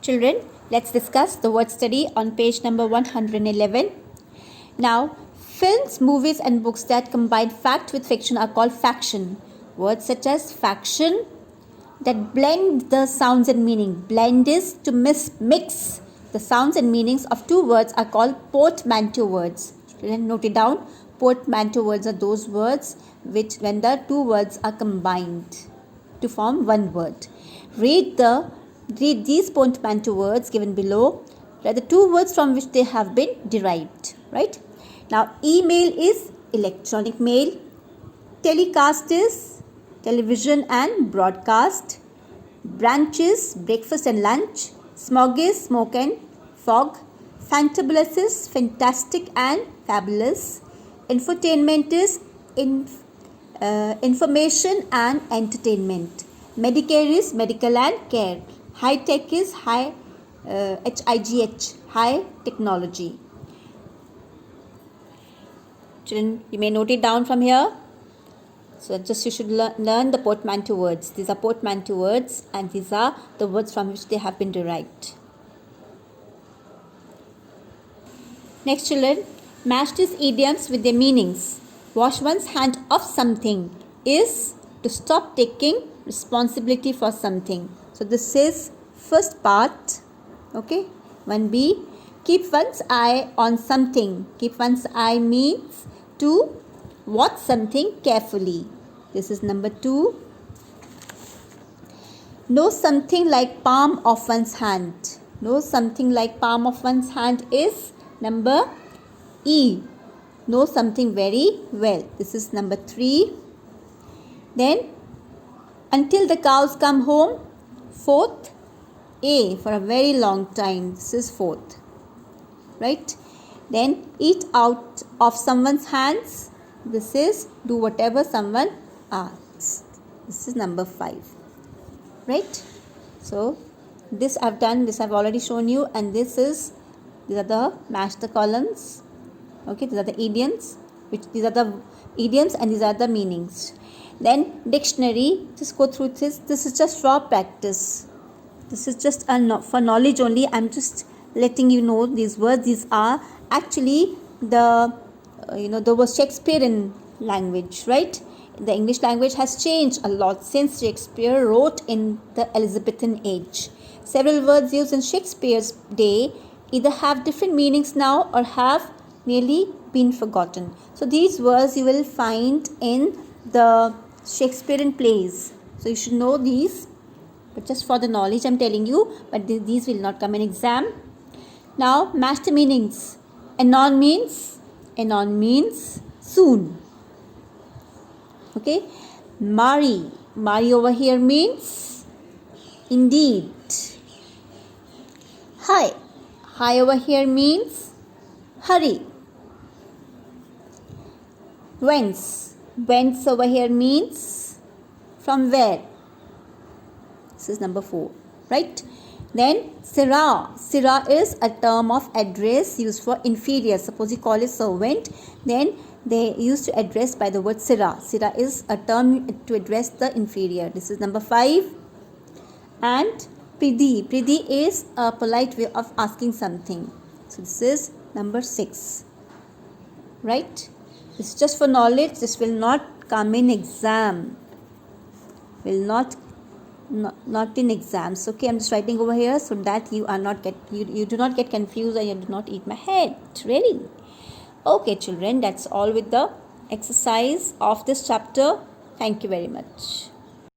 Children, let's discuss the word study on page number 111. Now, films, movies and books that combine fact with fiction are called faction. Words such as faction that blend the sounds and meaning. Blend is to mix the sounds and meanings of two words are called portmanteau words. Children, note it down. Portmanteau words are those words which when the two words are combined to form one word. Read these portmanteau words given below. They are the two words from which they have been derived. Right? Now, email is electronic mail. Telecast is television and broadcast. Brunch is breakfast and lunch. Smog is smoke and fog. Fantabulous is fantastic and fabulous. Infotainment is information and entertainment. Medicare is medical and care. High tech is HIGH, high technology. Children, you may note it down from here. So just you should learn the portmanteau words. These are portmanteau words and these are the words from which they have been derived. Next, children, match these idioms with their meanings. Wash one's hand off something is to stop taking responsibility for something. So this is first part. Okay. 1B. Keep one's eye on something. Keep one's eye means to watch something carefully. This is number 2. Know something like palm of one's hand. Know something like palm of one's hand is number E. Know something very well. This is number 3. Then, until the cows come home. 4th, A. For a very long time. This is 4th. Right? Then, eat out of someone's hands. This is do whatever someone asks. This is number 5. Right? So, this I've done. This I've already shown you. And these are the match the columns. Okay, these are the idioms. These are the idioms and these are the meanings. Then dictionary. Just go through this. This is just for practice. This is just for knowledge only. I'm just letting you know these words. These are actually the word Shakespearean language, right? The English language has changed a lot since Shakespeare wrote in the Elizabethan age. Several words used in Shakespeare's day either have different meanings now or have nearly been forgotten. So these words you will find in the Shakespearean plays. So you should know these, but just for the knowledge I'm telling you, but these will not come in exam. Now match the meanings. Anon means soon. Okay. Marry over here means indeed. Hi over here means hurry. Whence over here means from where. This is number 4, right? Then sirrah is a term of address used for inferior. Suppose you call a servant, then they used to address by the word sirrah. Sirrah is a term to address the inferior. This is number 5. And Pridhi is a polite way of asking something. So this is number 6. Right? This is just for knowledge. This will not come in exam. Will not in exams. Okay, I'm just writing over here so that you do not get confused and you do not eat my head. Really? Okay, children, that's all with the exercise of this chapter. Thank you very much.